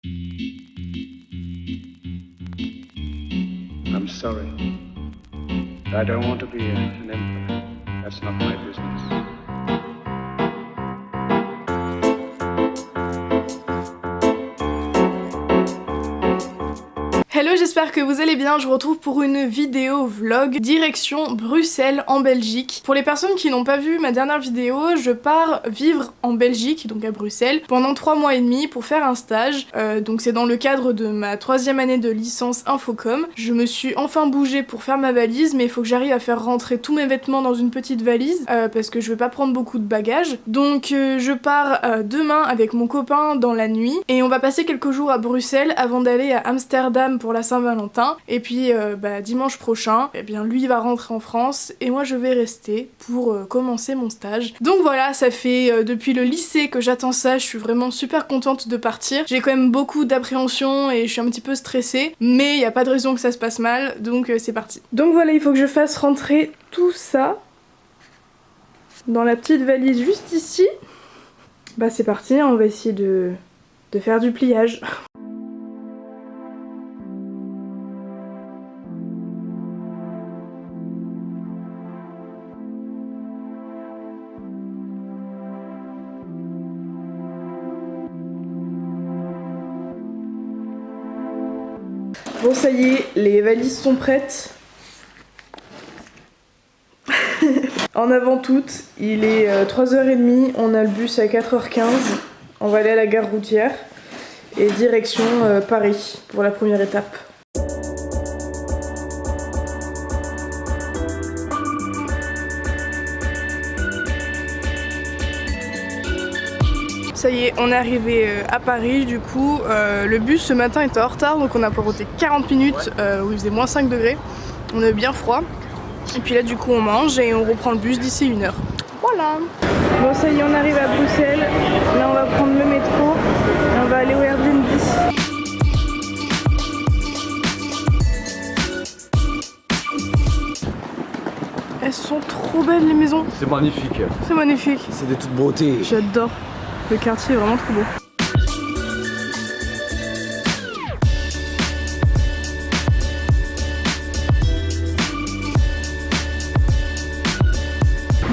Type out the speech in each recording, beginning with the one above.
I'm sorry. I don't want to be an emperor. That's not my business. Hello, j'espère que vous allez bien, je vous retrouve pour une vidéo vlog direction Bruxelles en Belgique. Pour les personnes qui n'ont pas vu ma dernière vidéo, je pars vivre en Belgique, donc à Bruxelles, pendant 3 mois et demi pour faire un stage. Donc c'est dans le cadre de ma 3e année de licence Infocom. Je me suis enfin bougée pour faire ma valise, mais il faut que j'arrive à faire rentrer tous mes vêtements dans une petite valise, parce que je vais pas prendre beaucoup de bagages. Donc je pars demain avec mon copain dans la nuit, et on va passer quelques jours à Bruxelles avant d'aller à Amsterdam pour la Saint-Valentin, et puis dimanche prochain, eh bien lui va rentrer en France et moi je vais rester pour commencer mon stage. Donc voilà, ça fait depuis le lycée que j'attends ça, je suis vraiment super contente de partir. J'ai quand même beaucoup d'appréhension et je suis un petit peu stressée, mais il n'y a pas de raison que ça se passe mal, donc c'est parti. Donc voilà, il faut que je fasse rentrer tout ça dans la petite valise juste ici. Bah c'est parti, on va essayer de faire du pliage. Bon ça y est, les valises sont prêtes. En avant toutes, il est 3h30, on a le bus à 4h15. On va aller à la gare routière et direction Paris pour la première étape. Ça y est, on est arrivé à Paris du coup. Le bus ce matin était en retard, donc on a pointé 40 minutes où il faisait moins 5 degrés. On avait bien froid. Et puis là du coup on mange et on reprend le bus d'ici 1 heure. Voilà. Bon ça y est, on arrive à Bruxelles. Là on va prendre le métro et on va aller au Airbnb. Elles sont trop belles les maisons. C'est magnifique. C'est magnifique. C'est de toute beauté. J'adore. Le quartier est vraiment trop beau.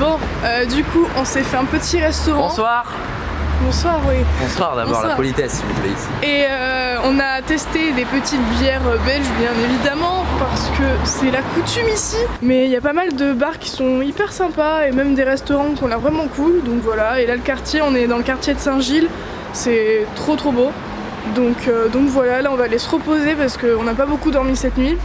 Bon, du coup, on s'est fait un petit restaurant. Bonsoir. Bonsoir, oui. Bonsoir d'abord, Bonsoir. la politesse s'il vous plaît ici. Et on a testé des petites bières belges, bien évidemment, parce que c'est la coutume ici. Mais il y a pas mal de bars qui sont hyper sympas et même des restaurants qui ont l'air vraiment cool. Donc voilà, et là le quartier, on est dans le quartier de Saint-Gilles. C'est trop beau. Donc voilà, là on va aller se reposer parce qu'on n'a pas beaucoup dormi cette nuit.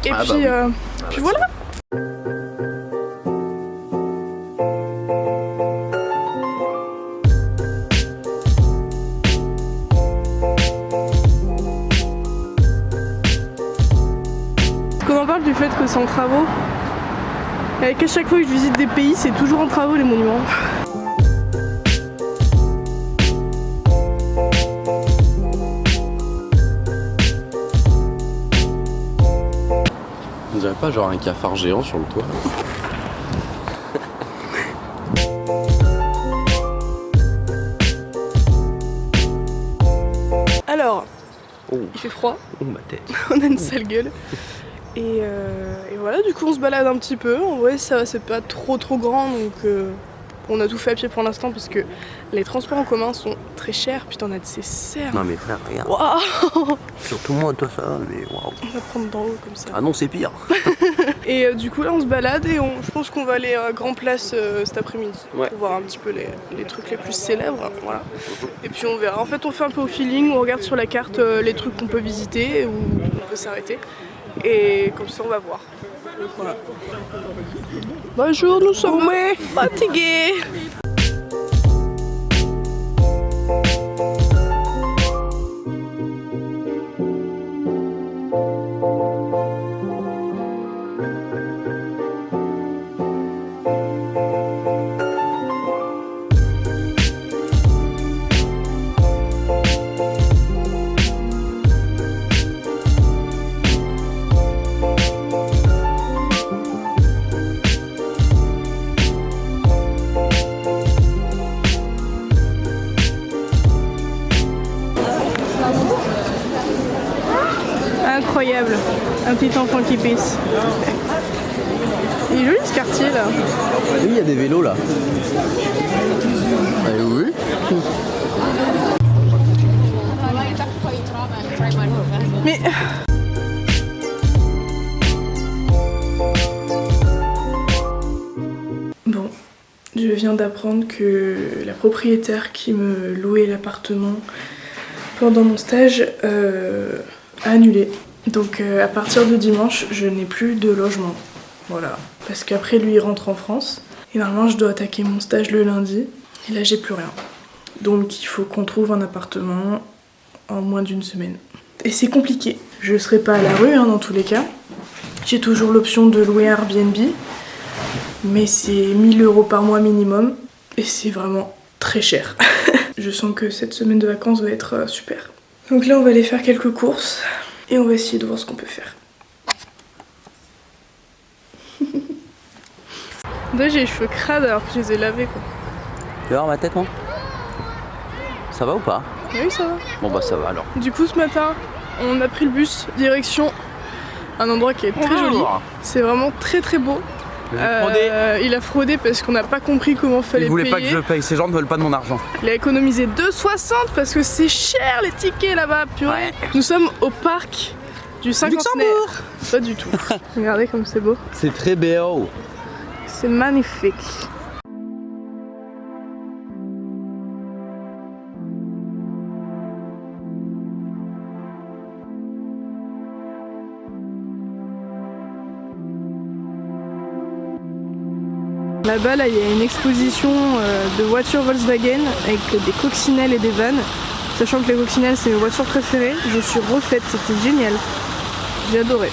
Et puis voilà. On parle du fait que c'est en travaux. Et qu'à chaque fois que je visite des pays, c'est toujours en travaux les monuments. On dirait pas genre un cafard géant sur le toit. Alors, Oh. il fait froid, Oh ma tête. on a une sale gueule. Et voilà, du coup on se balade un petit peu. En vrai ça c'est pas trop grand, donc on a tout fait à pied pour l'instant parce que les transports en commun sont très chers. Putain, on a de ces serres. Non mais frère, regarde. Waouh. Surtout moi, toi ça, mais waouh. On va prendre d'en haut comme ça. Ah non, c'est pire. Et du coup là on se balade et je pense qu'on va aller à Grand Place cet après-midi. Ouais. Pour voir un petit peu les trucs les plus célèbres. Voilà. Et puis on verra. En fait on fait un peu au feeling, on regarde sur la carte les trucs qu'on peut visiter ou on peut s'arrêter. Et comme ça on va voir. Voilà. Bonjour, nous sommes fatigués. Incroyable. Un petit enfant qui pisse. Il est joli ce quartier là. Oui, il y a des vélos là. Oui. Mais... Bon, je viens d'apprendre que la propriétaire qui me louait l'appartement pendant mon stage a annulé. Donc à partir de dimanche, je n'ai plus de logement. Voilà. Parce qu'après lui il rentre en France. Et normalement je dois attaquer mon stage le lundi. Et là j'ai plus rien. Donc il faut qu'on trouve un appartement en moins d'une semaine. Et c'est compliqué. Je serai pas à la rue dans tous les cas. J'ai toujours l'option de louer Airbnb. Mais c'est 1000 € par mois minimum. Et c'est vraiment très cher. Je sens que cette semaine de vacances va être super. Donc là on va aller faire quelques courses. Et on va essayer de voir ce qu'on peut faire. Là j'ai les cheveux crades alors que je les ai lavés quoi. Tu vas voir ma tête, moi? Ça va ou pas? Oui ça va. Bon bah ça va alors. Du coup ce matin on a pris le bus direction un endroit qui est très joli. C'est vraiment très très beau. Il a fraudé parce qu'on n'a pas compris comment fallait payer. Il voulait pas que je paye, ces gens ne veulent pas de mon argent. Il a économisé 2,60 parce que c'est cher les tickets là-bas, purée. Ouais. Nous sommes au parc du cinquantenaire. Pas du tout. Regardez comme c'est beau. C'est très beau. C'est magnifique. Là-bas, là, il y a une exposition de voitures Volkswagen avec des coccinelles et des vannes. Sachant que les coccinelles, c'est mes voitures préférées. Je suis refaite, c'était génial. J'ai adoré.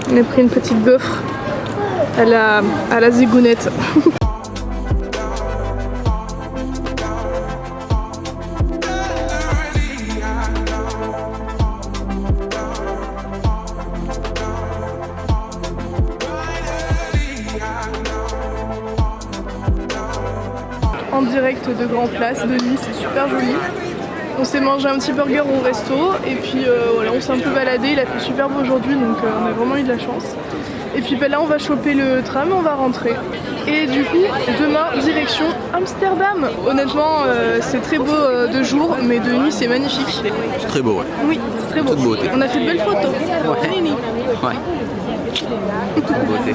On a pris une petite gaufre à la zigounette. En direct de Grand Place de Nice, c'est super joli. On s'est mangé un petit burger au resto et puis voilà, on s'est un peu baladé, il a fait super beau aujourd'hui donc on a vraiment eu de la chance. Et puis là on va choper le tram, on va rentrer. Et du coup, demain, direction Amsterdam. Honnêtement, c'est très beau de jour, mais de nuit c'est magnifique. C'est très beau, ouais. Oui, c'est très beau. Toute beauté. On a fait de belles photos. Ouais. Nini. Ouais. Toute beauté.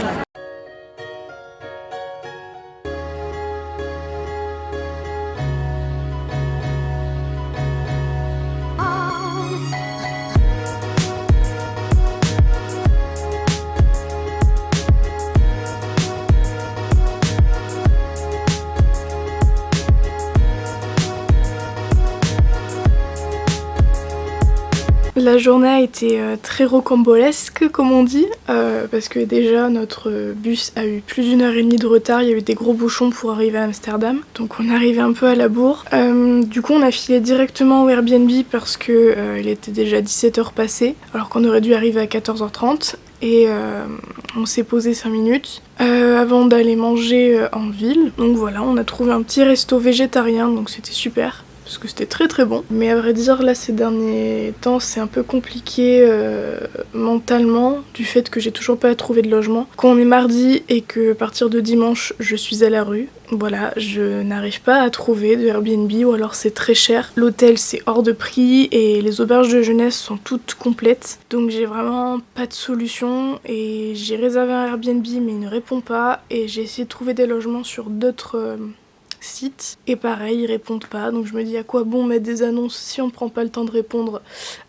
La journée a été très rocambolesque comme on dit, parce que déjà notre bus a eu plus d'1h30 de retard, il y a eu des gros bouchons pour arriver à Amsterdam, donc on arrivait un peu à la bourre. Du coup on a filé directement au Airbnb parce que il était déjà 17h passé, alors qu'on aurait dû arriver à 14h30. Et on s'est posé 5 minutes avant d'aller manger en ville. Donc voilà, on a trouvé un petit resto végétarien, donc c'était super. Parce que c'était très très bon. Mais à vrai dire, là ces derniers temps c'est un peu compliqué mentalement du fait que j'ai toujours pas trouvé de logement. Quand on est mardi et que à partir de dimanche je suis à la rue, voilà, je n'arrive pas à trouver de Airbnb ou alors c'est très cher. L'hôtel c'est hors de prix et les auberges de jeunesse sont toutes complètes. Donc j'ai vraiment pas de solution et j'ai réservé un Airbnb mais il ne répond pas et j'ai essayé de trouver des logements sur d'autres site. Et pareil, ils répondent pas, donc je me dis à quoi bon mettre des annonces si on prend pas le temps de répondre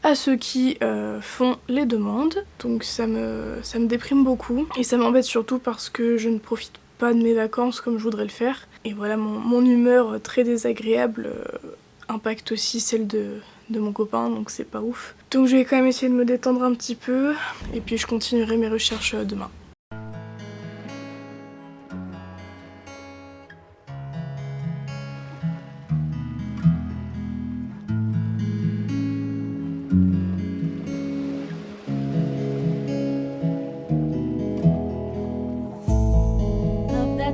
à ceux qui font les demandes. Donc ça me déprime beaucoup et ça m'embête surtout parce que je ne profite pas de mes vacances comme je voudrais le faire. Et voilà, mon humeur très désagréable impacte aussi celle de mon copain, donc c'est pas ouf. Donc je vais quand même essayer de me détendre un petit peu et puis je continuerai mes recherches demain.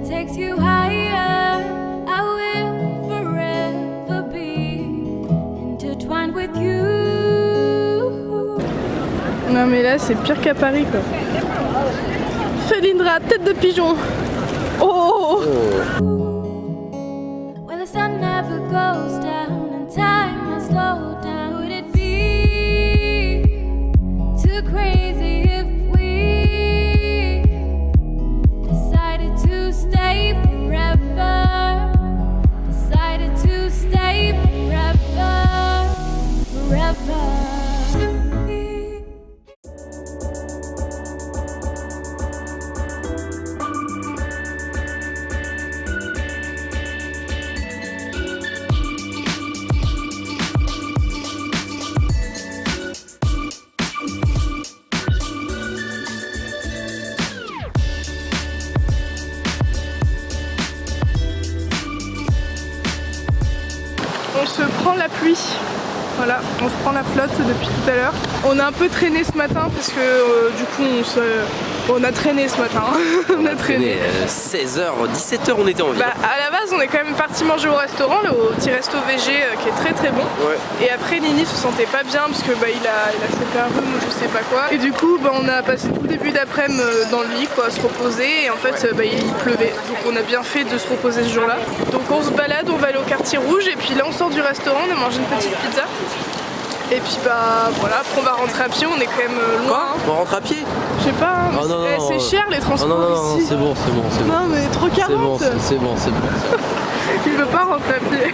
Takes you higher, I will forever be intertwined with you. Non mais là c'est pire qu'à Paris quoi. Felindra, tête de pigeon. Oh, Where the sun never goes down and time has slowed down. Would it be too crazy if we decided to stay forever? Decided to stay forever, forever. on se prend la pluie. Voilà, on se prend la flotte depuis tout à l'heure. On a un peu traîné ce matin parce que du coup on a traîné ce matin. On a traîné 16h, 17h on était en ville. Bah, à la base on est quand même parti manger au restaurant, au petit resto VG qui est très très bon. Ouais. Et après Nini se sentait pas bien parce que il a chopé un rhume ou je sais pas quoi. Et du coup on a passé tout le début d'après-midi dans le lit quoi, à se reposer. Et en fait il pleuvait. Donc on a bien fait de se reposer ce jour-là. Donc on se balade, on va aller au quartier rouge et puis là on sort du restaurant, on a mangé une petite pizza. Et puis voilà, après on va rentrer à pied, on est quand même loin. Quoi hein. On rentre à pied? Je sais pas, hein, c'est cher les transports ici. C'est bon. Non mais trop 40. C'est bon. Il veut pas rentrer à pied.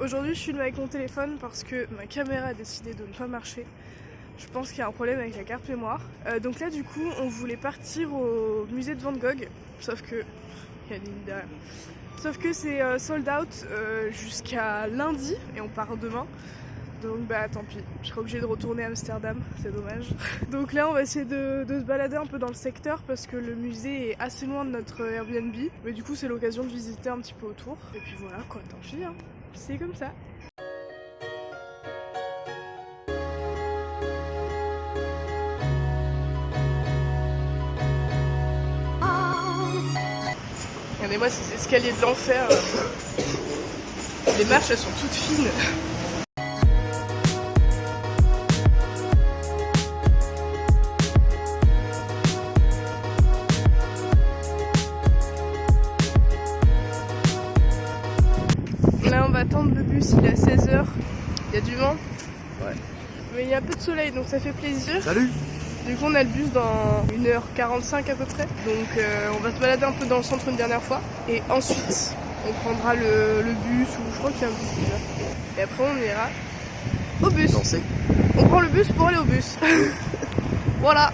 Aujourd'hui je filme avec mon téléphone parce que ma caméra a décidé de ne pas marcher. Je pense qu'il y a un problème avec la carte mémoire. Donc là du coup on voulait partir au musée de Van Gogh, sauf que il y a une ligne derrière. Sauf que c'est sold out jusqu'à lundi et on part demain. Donc bah tant pis, je serai obligée de retourner à Amsterdam, c'est dommage. Donc là on va essayer de se balader un peu dans le secteur parce que le musée est assez loin de notre Airbnb. Mais du coup c'est l'occasion de visiter un petit peu autour. Et puis voilà quoi, tant pis hein. C'est comme ça. Regardez-moi ces escaliers de l'enfer. Les marches elles sont toutes fines. Là on va attendre le bus, il est à 16h, il y a du vent, ouais. Mais il y a un peu de soleil donc ça fait plaisir. Salut. Du coup on a le bus dans 1h45 à peu près, donc on va se balader un peu dans le centre une dernière fois et ensuite on prendra le bus ou je crois qu'il y a un bus déjà. Et après on ira au bus. Danser. On prend le bus pour aller au bus. Voilà.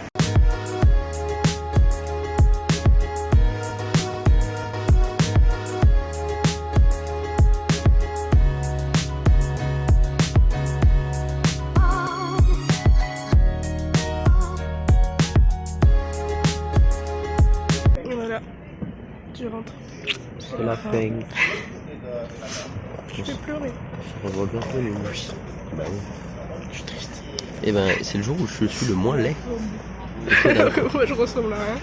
Tu rentres. C'est la fin. Je vais pleurer. On voit bien que les oui. Bah oui. Je suis triste. Et ben c'est le jour où je suis le moins laid. Moi je ressemble à rien.